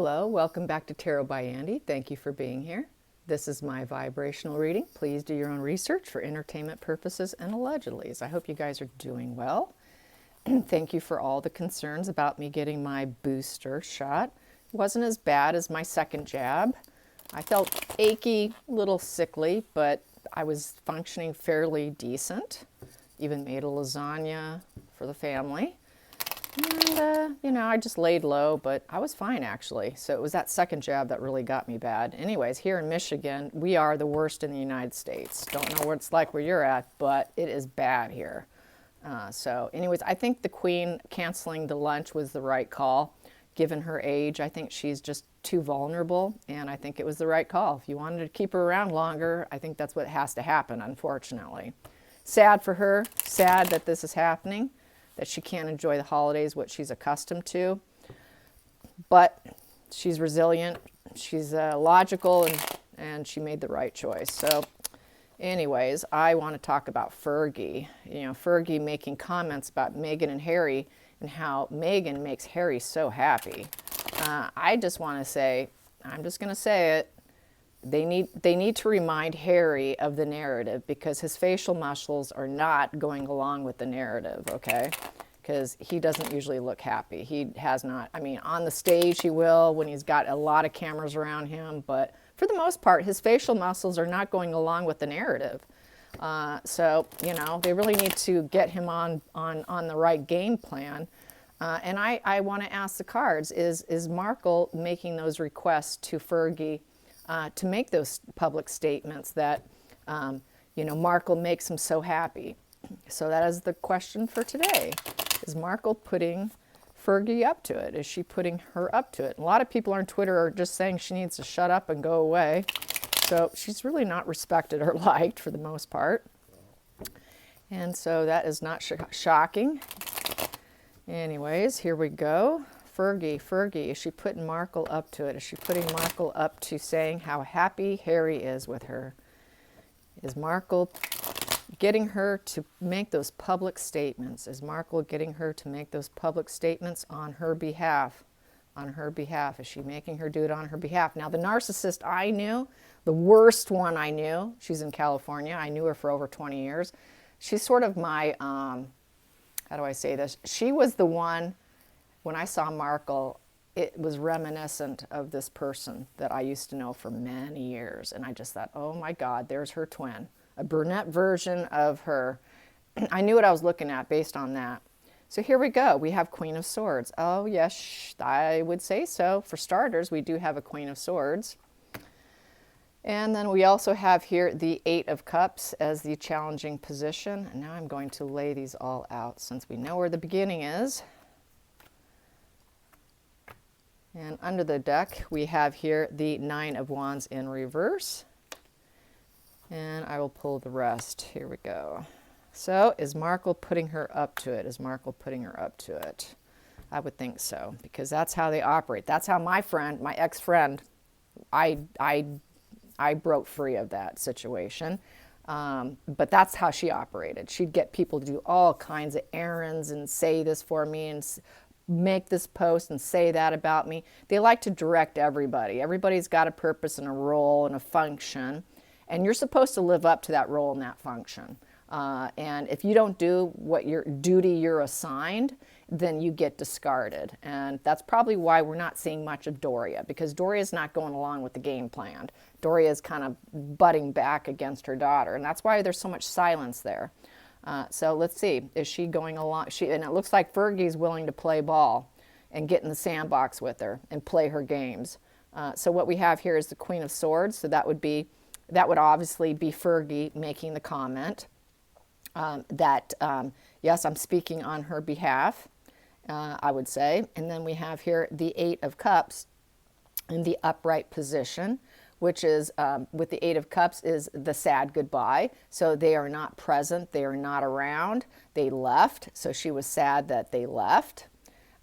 Hello, welcome back to Tarot by Andy. Thank you for being here. This is my vibrational reading. Please do your own research for entertainment purposes and allegedlys. I hope you guys are doing well. Thank you for all the concerns about me getting my booster shot. It wasn't as bad as my second jab. I felt achy, a little sickly, but I was functioning fairly decent. Even made a lasagna for the family. And, I just laid low, but I was fine, actually. So it was that second jab that really got me bad. Anyways, here in Michigan, we are the worst in the United States. Don't know what it's like where you're at, but it is bad here. Anyways, I think the Queen canceling the lunch was the right call. Given her age, I think she's just too vulnerable, and I think it was the right call. If you wanted to keep her around longer, I think that's what has to happen, unfortunately. Sad for her, sad that this is happening, that she can't enjoy the holidays, what she's accustomed to. But she's resilient, she's logical, and she made the right choice. So anyways, I want to talk about Fergie. Fergie making comments about Meghan and Harry and how Meghan makes Harry so happy. I just want to say, I'm just going to say it, they need to remind Harry of the narrative, because his facial muscles are not going along with the narrative, okay? Because he doesn't usually look happy. He has not. I mean, on the stage he will when he's got a lot of cameras around him, but for the most part, his facial muscles are not going along with the narrative. They really need to get him on the right game plan. And I want to ask the cards, is Markle making those requests to Fergie to make those public statements that, Markle makes him so happy? So that is the question for today. Is Markle putting Fergie up to it? Is she putting her up to it? A lot of people on Twitter are just saying she needs to shut up and go away. So she's really not respected or liked for the most part. And so that is not shocking. Anyways, here we go. Fergie, is she putting Markle up to it? Is she putting Markle up to saying how happy Harry is with her? Is Markle getting her to make those public statements? Is Markle getting her to make those public statements on her behalf? On her behalf. Is she making her do it on her behalf? Now, the narcissist I knew, the worst one I knew, she's in California. I knew her for over 20 years. She's sort of my, how do I say this? She was the one, when I saw Markle, it was reminiscent of this person that I used to know for many years. And I just thought, oh my God, there's her twin. A brunette version of her. I knew what I was looking at based on that. So here we go. We have Queen of Swords. Oh yes, I would say so. For starters, we do have a Queen of Swords. And then we also have here the Eight of Cups as the challenging position. And now I'm going to lay these all out since we know where the beginning is. And under the deck, we have here the Nine of Wands in reverse. And I will pull the rest. Here we go. So is Markle putting her up to it? Is Markle putting her up to it? I would think so, because that's how they operate. That's how my friend, my ex-friend, I broke free of that situation. But that's how she operated. She'd get people to do all kinds of errands and say this for me and make this post and say that about me. They like to direct everybody. Everybody's got a purpose and a role and a function. And you're supposed to live up to that role and that function. And if you don't do what your duty you're assigned, then you get discarded. And that's probably why we're not seeing much of Doria, because Doria's not going along with the game plan. Doria is kind of butting back against her daughter. And that's why there's so much silence there. So let's see, is she going along? And it looks like Fergie's willing to play ball and get in the sandbox with her and play her games. So what we have here is the Queen of Swords. So that would obviously be Fergie making the comment yes, I'm speaking on her behalf, I would say. And then we have here the Eight of Cups in the upright position, which is, with the Eight of Cups, is the sad goodbye. So they are not present, they are not around, they left. So she was sad that they left.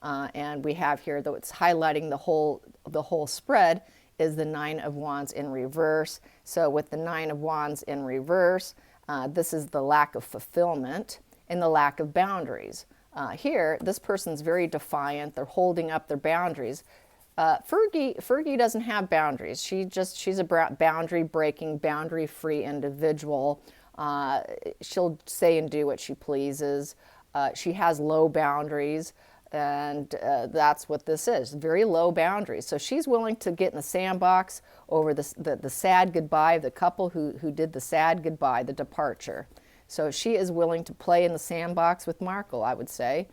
And we have here, though it's highlighting the whole spread, is the Nine of Wands in reverse. So with the Nine of Wands in reverse, this is the lack of fulfillment and the lack of boundaries. Here, this person's very defiant. They're holding up their boundaries. Fergie doesn't have boundaries. She's a boundary breaking, boundary free individual. She'll say and do what she pleases. She has low boundaries, and that's what this is, very low boundaries. So she's willing to get in the sandbox over the sad goodbye, the couple who did the sad goodbye, the departure. So she is willing to play in the sandbox with Markle, I would say.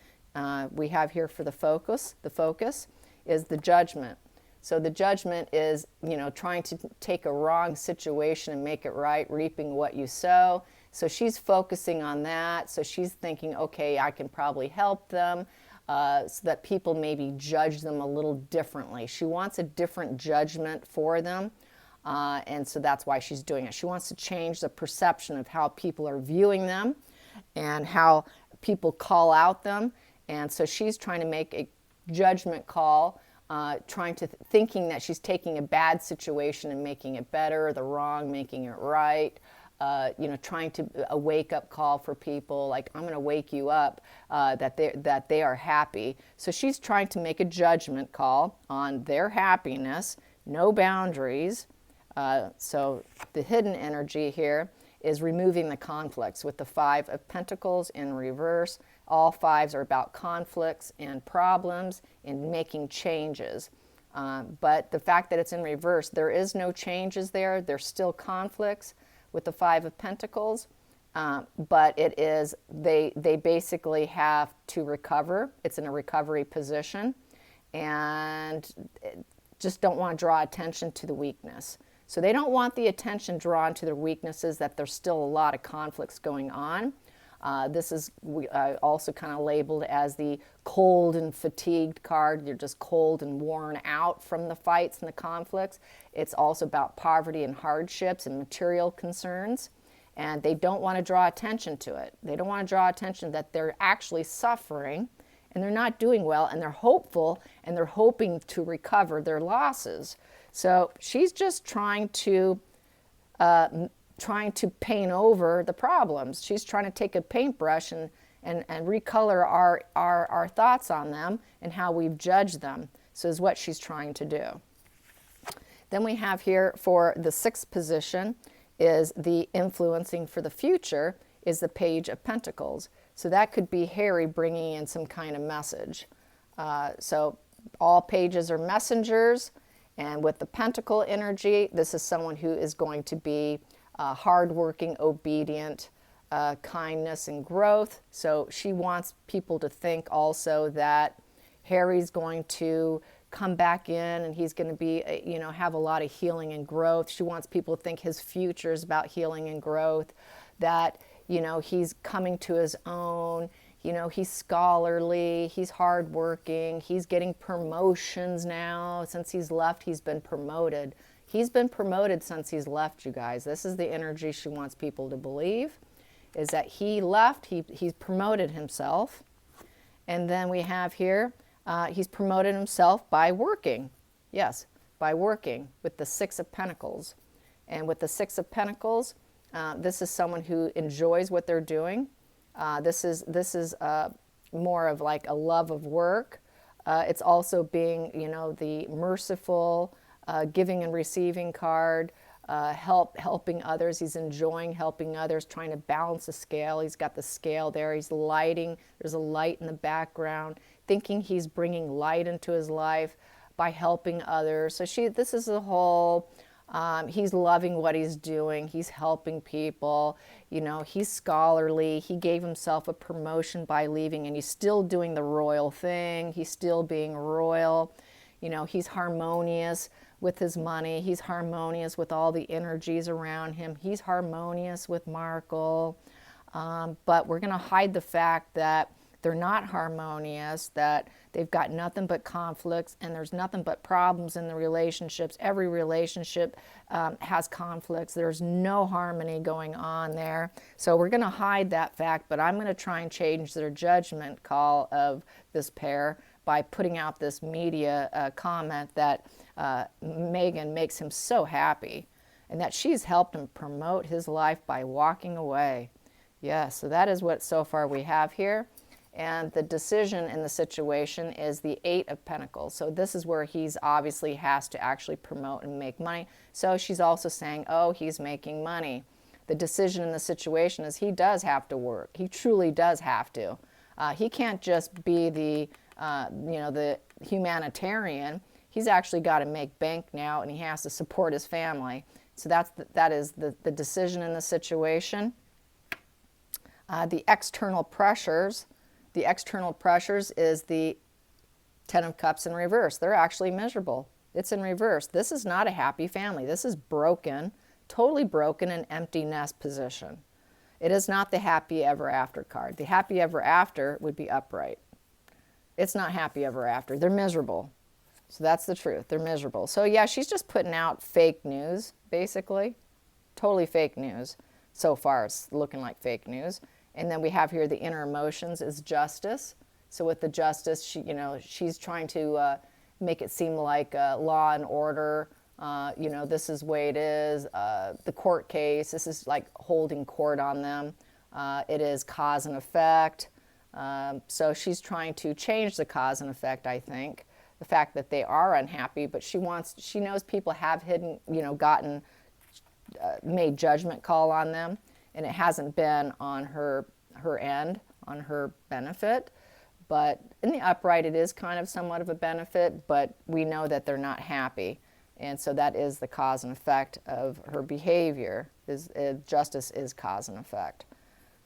We have here for the focus is the judgment. So the judgment is, trying to take a wrong situation and make it right, reaping what you sow. So she's focusing on that. So she's thinking, okay, I can probably help them, so that people maybe judge them a little differently. She wants a different judgment for them. And so that's why she's doing it. She wants to change the perception of how people are viewing them and how people call out them. And so she's trying to make a judgment call, thinking that she's taking a bad situation and making it better, the wrong, making it right. Trying to a wake-up call for people, like, I'm going to wake you up, that they are happy. So she's trying to make a judgment call on their happiness, no boundaries. So the hidden energy here is removing the conflicts with the Five of Pentacles in reverse. All fives are about conflicts and problems and making changes. But the fact that it's in reverse, there is no changes there. There's still conflicts with the Five of Pentacles. But it is, they basically have to recover. It's in a recovery position. And just don't want to draw attention to the weakness. So they don't want the attention drawn to their weaknesses, that there's still a lot of conflicts going on. This is also kind of labeled as the cold and fatigued card. You're just cold and worn out from the fights and the conflicts. It's also about poverty and hardships and material concerns. And they don't want to draw attention to it. They don't want to draw attention that they're actually suffering and they're not doing well, and they're hopeful and they're hoping to recover their losses. So she's just trying to paint over the problems. She's trying to take a paintbrush and recolor our thoughts on them and how we've judged them. So is what she's trying to do. Then we have here for the sixth position is the influencing for the future is the Page of Pentacles. So that could be Harry bringing in some kind of message. So all pages are messengers. And with the Pentacle energy, this is someone who is going to be hardworking, obedient, kindness and growth. So she wants people to think also that Harry's going to come back in and he's going to be, have a lot of healing and growth. She wants people to think his future is about healing and growth, that, he's coming to his own. He's scholarly, he's hardworking, he's getting promotions now. Since he's left, he's been promoted. He's been promoted since he's left, you guys. This is the energy she wants people to believe, is that he left, he's promoted himself. And then we have here, he's promoted himself by working. Yes, by working with the Six of Pentacles. And with the Six of Pentacles, this is someone who enjoys what they're doing. This is more of like a love of work. It's also being, the merciful, giving and receiving card, helping others. He's enjoying helping others, trying to balance the scale. He's got the scale there. He's lighting. There's a light in the background, thinking he's bringing light into his life by helping others. So this is the whole. He's loving what he's doing. He's helping people. He's scholarly. He gave himself a promotion by leaving, and he's still doing the royal thing. He's still being royal. He's harmonious with his money. He's harmonious with all the energies around him. He's harmonious with Markle. But we're going to hide the fact that they're not harmonious, that they've got nothing but conflicts, and there's nothing but problems in the relationships. Every relationship has conflicts. There's no harmony going on there. So we're going to hide that fact, but I'm going to try and change their judgment call of this pair by putting out this media comment that Megan makes him so happy, and that she's helped him promote his life by walking away. Yes, so that is what so far we have here. And the decision in the situation is the Eight of Pentacles. So this is where he's obviously has to actually promote and make money. So she's also saying, oh, he's making money. The decision in the situation is he does have to work. He truly does have to. He can't just be the, the humanitarian. He's actually got to make bank now, and he has to support his family. So that is the decision in the situation. The external pressures. The external pressures is the Ten of Cups in reverse. They're actually miserable. It's in reverse. This is not a happy family. This is broken, totally broken, and empty nest position. It is not the happy ever after card. The happy ever after would be upright. It's not happy ever after. They're miserable. So that's the truth. They're miserable. So yeah, she's just putting out fake news, basically. Totally fake news. So far, it's looking like fake news. And then we have here the inner emotions is justice. So with the justice, she's trying to make it seem like law and order. This is the way it is. The court case, this is like holding court on them. It is cause and effect. So she's trying to change the cause and effect, I think. The fact that they are unhappy, but she knows people have made judgment call on them, and it hasn't been on her end, on her benefit. But in the upright, it is kind of somewhat of a benefit, but we know that they're not happy. And so that is the cause and effect of her behavior. Justice is cause and effect.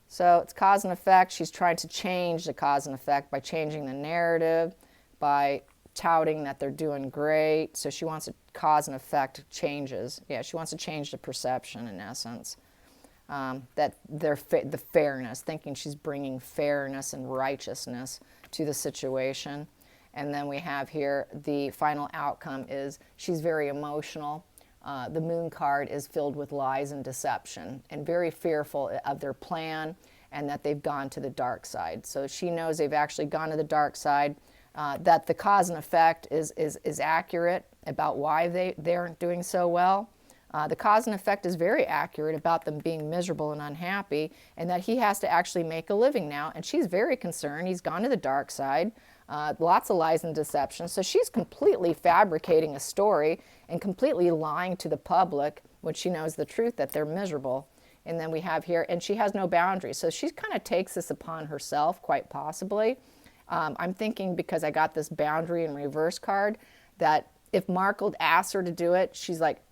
So it's cause and effect. She's trying to change the cause and effect by changing the narrative, by touting that they're doing great. So she wants a cause and effect changes. Yeah, she wants to change the perception in essence. That the fairness, thinking she's bringing fairness and righteousness to the situation. And then we have here the final outcome is she's very emotional. The moon card is filled with lies and deception and very fearful of their plan and that they've gone to the dark side. So she knows they've actually gone to the dark side, that the cause and effect is accurate about why they aren't doing so well. The cause and effect is very accurate about them being miserable and unhappy, and that he has to actually make a living now. And she's very concerned. He's gone to the dark side, lots of lies and deception. So she's completely fabricating a story and completely lying to the public when she knows the truth that they're miserable. And then we have here, and she has no boundaries. So she kind of takes this upon herself, quite possibly. I'm thinking, because I got this boundary in reverse card, that if Markle asks her to do it, she's like,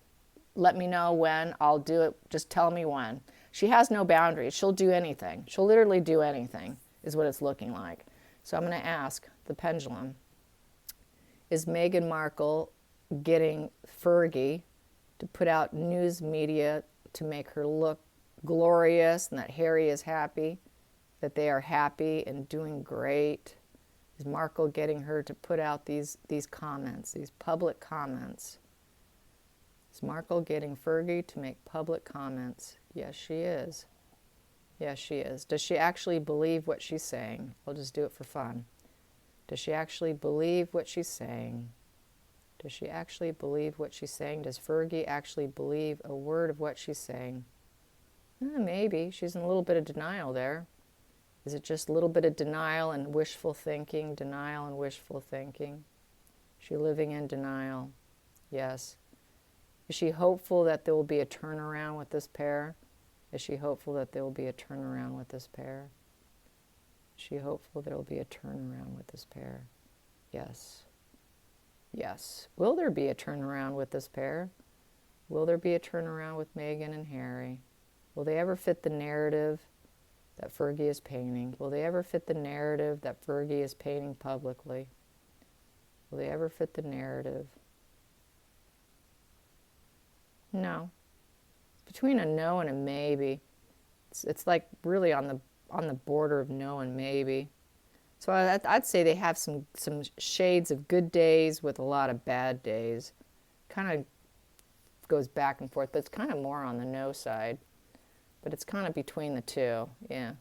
let me know when, I'll do it, just tell me when. She has no boundaries. She'll do anything. She'll literally do anything, is what it's looking like. So I'm going to ask the pendulum, is Meghan Markle getting Fergie to put out news media to make her look glorious and that Harry is happy, that they are happy and doing great? Is Markle getting her to put out these comments, these public comments? Is Markle getting Fergie to make public comments? Yes, she is. Yes, she is. Does she actually believe what she's saying? We'll just do it for fun. Does she actually believe what she's saying? Does she actually believe what she's saying? Does Fergie actually believe a word of what she's saying? Maybe. She's in a little bit of denial there. Is it just a little bit of denial and wishful thinking? Denial and wishful thinking. Is she living in denial? Yes. Is she hopeful that there will be a turnaround with this pair? Is she hopeful that there will be a turnaround with this pair? Is she hopeful there will be a turnaround with this pair? Yes. Yes. Will there be a turnaround with this pair? Will there be a turnaround with Meghan and Harry? Will they ever fit the narrative that Fergie is painting? Will they ever fit the narrative that Fergie is painting publicly? Will they ever fit the narrative? No. It's between a no and a maybe. It's like really on the border of no and maybe. So I'd say they have some shades of good days with a lot of bad days. Kind of goes back and forth, but it's kind of more on the no side. But it's kind of between the two, yeah.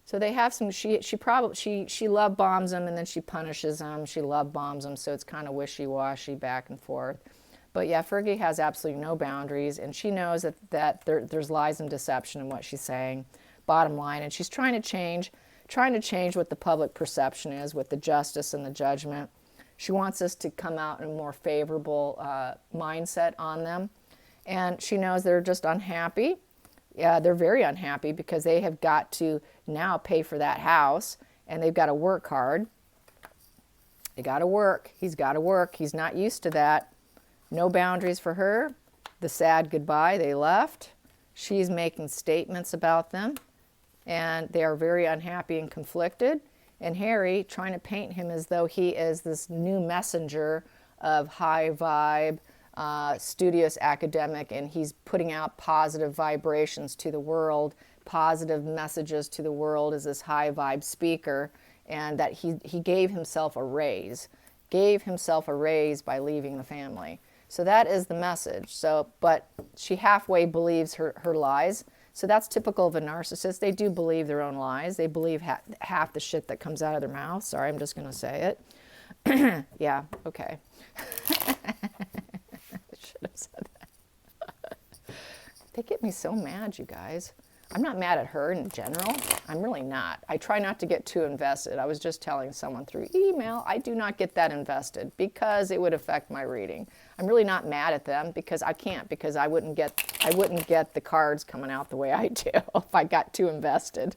So they have some. She love bombs them and then she punishes them. She love bombs them, so it's kind of wishy-washy back and forth. But yeah, Fergie has absolutely no boundaries, and she knows that there's lies and deception in what she's saying, bottom line, and she's trying to change trying to change what the public perception is with the justice and the judgment. She wants us to come out in a more favorable mindset on them. And she knows they're just unhappy. Yeah, they're very unhappy because they have got to now pay for that house, and they've got to work hard. They got to work. He's got to work. He's not used to that. No boundaries for her. The sad goodbye, they left. She's making statements about them, and they are very unhappy and conflicted. And Harry trying to paint him as though he is this new messenger of high vibe, studious academic, and he's putting out positive vibrations to the world, positive messages to the world as this high vibe speaker, and that he gave himself a raise by leaving the family. So that is the message. So, but she halfway believes her lies. So that's typical of a narcissist. They do believe their own lies. They believe half the shit that comes out of their mouth. Sorry, I'm just going to say it. Yeah, okay. Should have said that. They get me so mad, you guys. I'm not mad at her in general. I'm really not. I try not to get too invested. I was just telling someone through email, I do not get that invested because it would affect my reading. I'm really not mad at them because I can't, because I wouldn't get the cards coming out the way I do if I got too invested.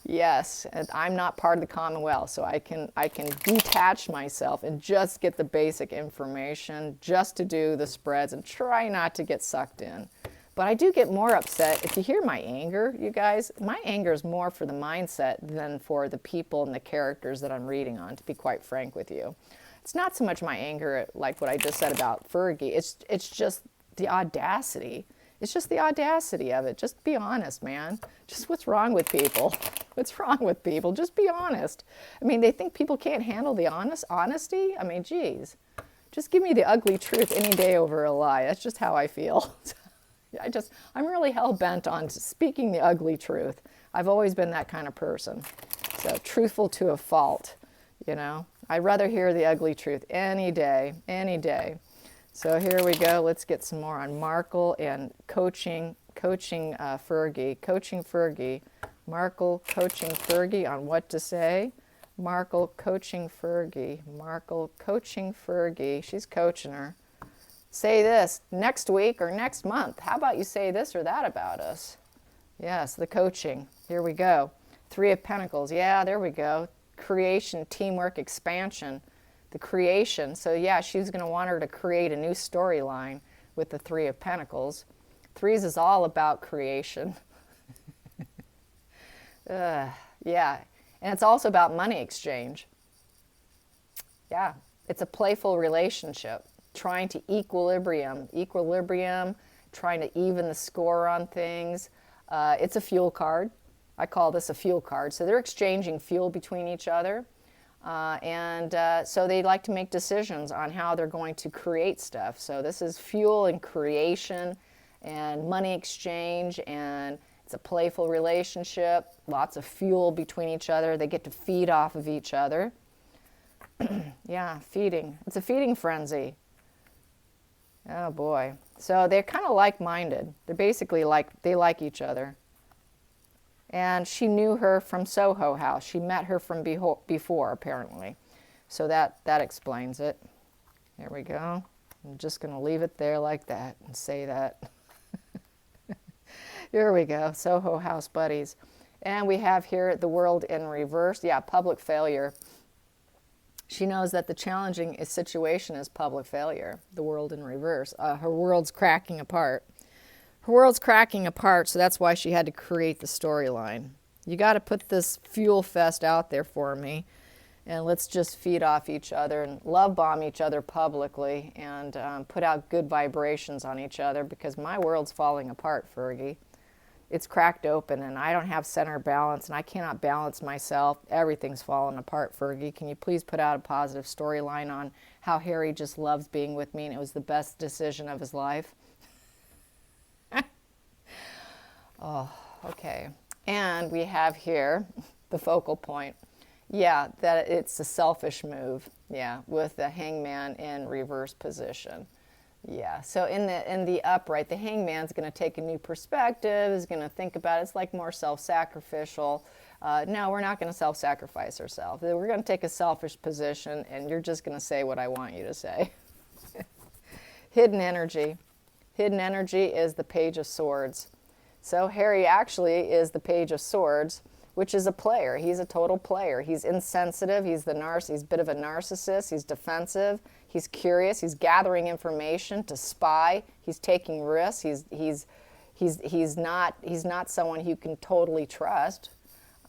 Yes, and I'm not part of the Commonwealth, so I can detach myself and just get the basic information, just to do the spreads and try not to get sucked in. But I do get more upset. If you hear my anger, you guys, my anger is more for the mindset than for the people and the characters that I'm reading on, to be quite frank with you. It's not so much my anger like what I just said about Fergie. It's just the audacity. It's just the audacity of it. Just be honest, man. Just what's wrong with people? What's wrong with people? Just be honest. I mean, they think people can't handle the honesty? I mean, geez. Just give me the ugly truth any day over a lie. That's just how I feel. I'm really hell-bent on speaking the ugly truth. I've always been that kind of person. So truthful to a fault, you know. I'd rather hear the ugly truth any day, any day. So here we go. Let's get some more on Markle and coaching Fergie. Coaching Fergie. Markle coaching Fergie on what to say. Markle coaching Fergie. Markle coaching Fergie. She's coaching her. Say this next week or next month. How about you say this or that about us? Yes, the coaching. Here we go. 3 of Pentacles. Yeah, there we go. Creation, teamwork, expansion. The creation. So yeah, she's going to want her to create a new storyline with the 3 of Pentacles. Threes is all about creation. Yeah. And it's also about money exchange. Yeah. It's a playful relationship. Trying to equilibrium, trying to even the score on things. It's a fuel card. I call this a fuel card. So they're exchanging fuel between each other. So they like to make decisions on how they're going to create stuff. So this is fuel and creation and money exchange, and it's a playful relationship, lots of fuel between each other. They get to feed off of each other. Yeah, feeding. It's a feeding frenzy. Oh boy. So they're kind of like-minded. They're basically they like each other. And she knew her from Soho House. She met her from before, apparently. So that explains it. There we go. I'm just going to leave it there like that and say that. Here we go. Soho House buddies. And we have here the world in reverse. Yeah, public failure. She knows that the challenging situation is public failure, the world in reverse. Her world's cracking apart. Her world's cracking apart, so that's why she had to create the storyline. You got to put this fuel fest out there for me, and let's just feed off each other and love bomb each other publicly and put out good vibrations on each other, because my world's falling apart, Fergie. It's cracked open, and I don't have center balance, and I cannot balance myself. Everything's falling apart, Fergie. Can you please put out a positive storyline on how Harry just loves being with me, and it was the best decision of his life? Oh, okay. And we have here the focal point. Yeah, that it's a selfish move. Yeah, with the hangman in reverse position. Yeah, so in the upright, the hangman's going to take a new perspective, is going to think about it. It's like more self-sacrificial. No, we're not going to self-sacrifice ourselves. We're going to take a selfish position, and you're just going to say what I want you to say. Hidden energy. Hidden energy is the Page of Swords. So Harry actually is the Page of Swords, which is a player. He's a total player. He's insensitive. He's a bit of a narcissist. He's defensive. He's curious. He's gathering information to spy. He's taking risks. He's not someone you can totally trust.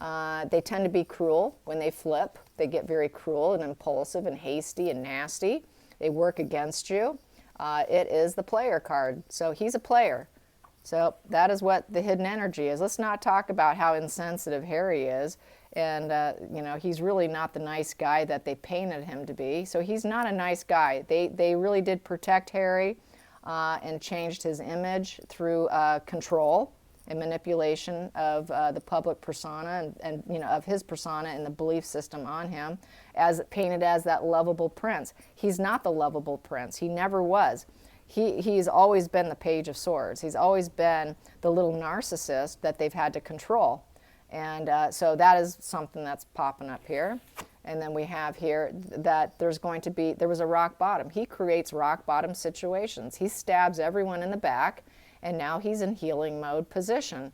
They tend to be cruel when they flip. They get very cruel and impulsive and hasty and nasty. They work against you. It is the player card. So he's a player. So that is what the hidden energy is. Let's not talk about how insensitive Harry is. And, he's really not the nice guy that they painted him to be. So he's not a nice guy. They really did protect Harry and changed his image through control and manipulation of the public persona and of his persona and the belief system on him, as painted as that lovable prince. He's not the lovable prince. He never was. He's always been the Page of Swords. He's always been the little narcissist that they've had to control. And so that is something that's popping up here. And then we have here that there was a rock bottom. He creates rock bottom situations. He stabs everyone in the back, and now he's in healing mode position.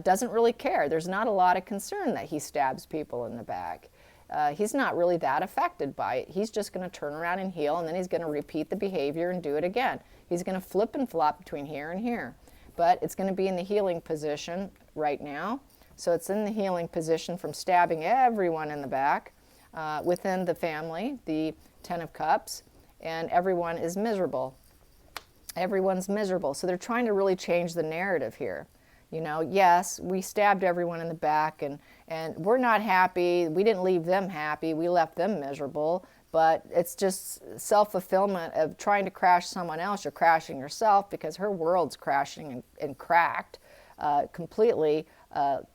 Doesn't really care. There's not a lot of concern that he stabs people in the back. He's not really that affected by it. He's just going to turn around and heal, and then he's going to repeat the behavior and do it again. He's going to flip and flop between here and here. But it's going to be in the healing position right now. So it's in the healing position from stabbing everyone in the back within the family, the Ten of Cups, and everyone is miserable. Everyone's miserable. So they're trying to really change the narrative here. Yes, we stabbed everyone in the back, and we're not happy. We didn't leave them happy. We left them miserable. But it's just self-fulfillment of trying to crash someone else. You're crashing yourself because her world's crashing and cracked completely,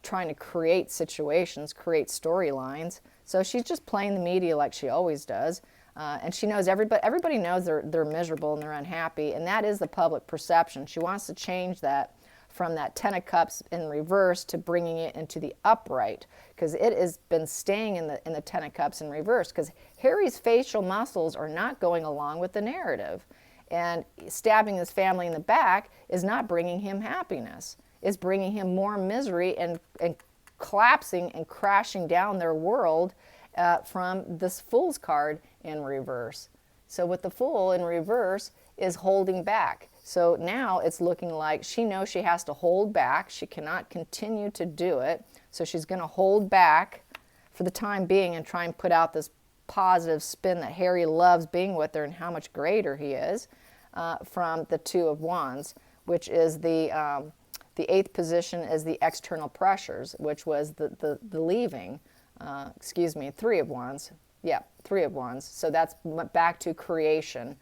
trying to create situations, create storylines. So she's just playing the media like she always does. And she knows everybody knows they're miserable and they're unhappy, and that is the public perception. She wants to change that from that Ten of Cups in reverse to bringing it into the upright, because it has been staying in the Ten of Cups in reverse, because Harry's facial muscles are not going along with the narrative. And stabbing his family in the back is not bringing him happiness. It's bringing him more misery and collapsing and crashing down their world from this Fool's card in reverse. So with the Fool in reverse is holding back. So now it's looking like she knows she has to hold back. She cannot continue to do it. So she's going to hold back for the time being and try and put out this positive spin that Harry loves being with her and how much greater he is from the Two of Wands, which is the eighth position is the external pressures, which was the leaving. Three of Wands. Yeah, Three of Wands. So that's back to creation.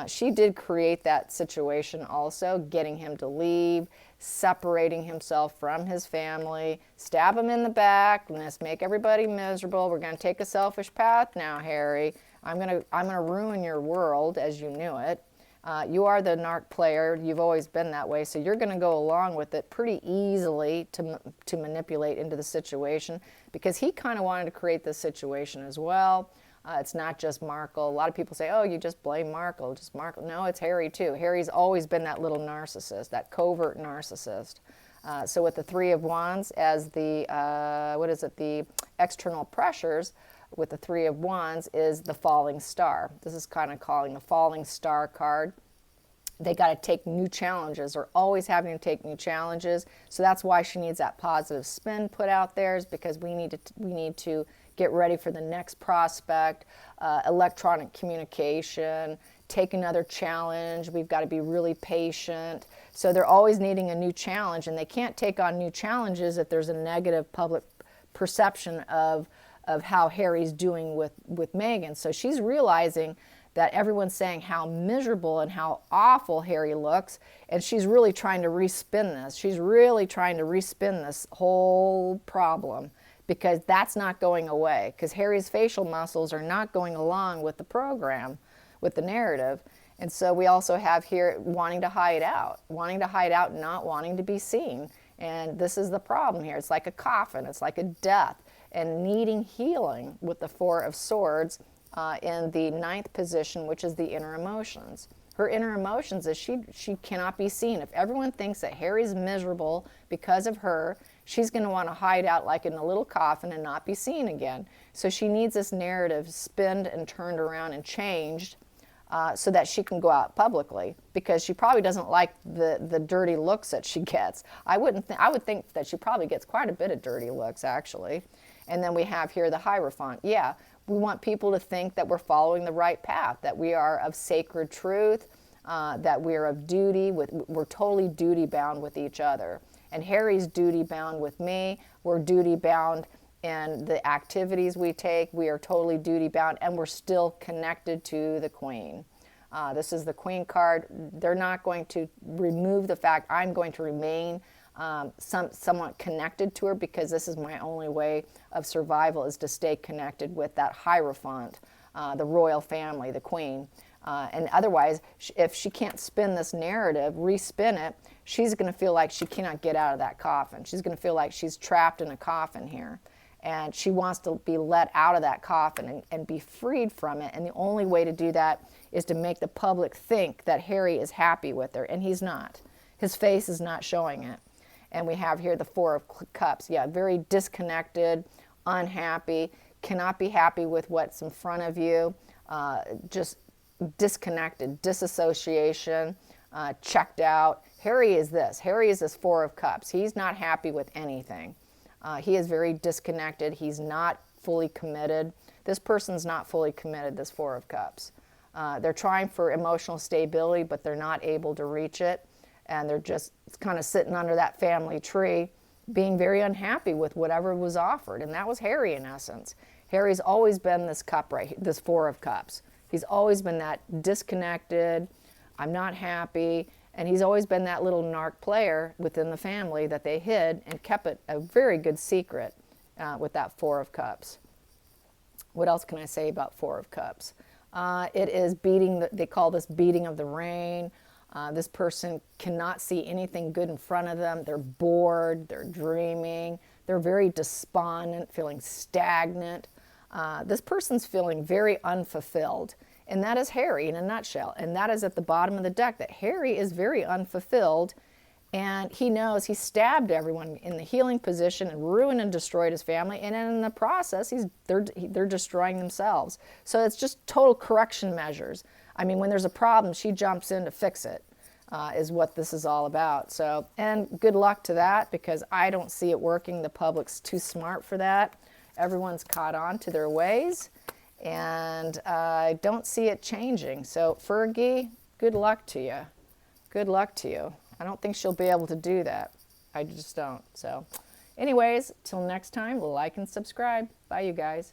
She did create that situation also, getting him to leave, separating himself from his family, stab him in the back, let's make everybody miserable. We're going to take a selfish path now, Harry. I'm going to ruin your world as you knew it. You are the narc player. You've always been that way, so you're going to go along with it pretty easily to manipulate into the situation, because he kind of wanted to create this situation as well. It's not just Markle. A lot of people say, oh, you just blame Markle, just Markle. No, it's Harry too. Harry's always been that little narcissist, that covert narcissist. So with the Three of Wands as the, the external pressures, with the Three of Wands is the falling star. This is kind of calling the falling star card. They got to take new challenges, or always having to take new challenges. So that's why she needs that positive spin put out there, is because we need to get ready for the next prospect, electronic communication, take another challenge. We've got to be really patient. So they're always needing a new challenge, and they can't take on new challenges if there's a negative public perception of how Harry's doing with Meghan. So she's realizing that everyone's saying how miserable and how awful Harry looks, and she's really trying to respin this. She's really trying to respin this whole problem, because that's not going away, because Harry's facial muscles are not going along with the program, with the narrative. And so we also have here wanting to hide out, not wanting to be seen. And this is the problem here. It's like a coffin. It's like a death and needing healing with the Four of Swords in the ninth position, which is the inner emotions. Her inner emotions is she cannot be seen. If everyone thinks that Harry's miserable because of her, she's going to want to hide out like in a little coffin and not be seen again. So she needs this narrative spinned and turned around and changed so that she can go out publicly, because she probably doesn't like the dirty looks that she gets. I would think that she probably gets quite a bit of dirty looks, actually. And then we have here the Hierophant. Yeah, we want people to think that we're following the right path, that we are of sacred truth, that we are of duty. We're totally duty bound with each other. And Harry's duty bound with me. We're duty bound in the activities we take. We are totally duty bound, and we're still connected to the Queen. This is the Queen card. They're not going to remove the fact I'm going to remain somewhat connected to her, because this is my only way of survival, is to stay connected with that Hierophant, the royal family, the Queen. And otherwise, if she can't spin this narrative, respin it, she's going to feel like she cannot get out of that coffin. She's going to feel like she's trapped in a coffin here. And she wants to be let out of that coffin and be freed from it. And the only way to do that is to make the public think that Harry is happy with her. And he's not. His face is not showing it. And we have here the Four of Cups. Yeah, very disconnected, unhappy, cannot be happy with what's in front of you, just disconnected, disassociation, checked out. Harry is this. Harry is this Four of Cups. He's not happy with anything. He is very disconnected. He's not fully committed. This person's not fully committed, this Four of Cups. They're trying for emotional stability, but they're not able to reach it. And they're just kind of sitting under that family tree, being very unhappy with whatever was offered. And that was Harry, in essence. Harry's always been this cup right here, this Four of Cups. He's always been that disconnected, I'm not happy, and he's always been that little narc player within the family that they hid and kept it a very good secret with that Four of Cups. What else can I say about Four of Cups? It is beating, they call this beating of the rain. This person cannot see anything good in front of them. They're bored, they're dreaming, they're very despondent, feeling stagnant. This person's feeling very unfulfilled. And that is Harry in a nutshell. And that is at the bottom of the deck, that Harry is very unfulfilled. And he knows he stabbed everyone in the healing position and ruined and destroyed his family. And in the process, they're destroying themselves. So it's just total correction measures. I mean, when there's a problem, she jumps in to fix it, is what this is all about. So, and good luck to that, because I don't see it working. The public's too smart for that. Everyone's caught on to their ways, and I don't see it changing. So, Fergie, good luck to you. Good luck to you. I don't think she'll be able to do that. I just don't. So, anyways, till next time, like and subscribe. Bye, you guys.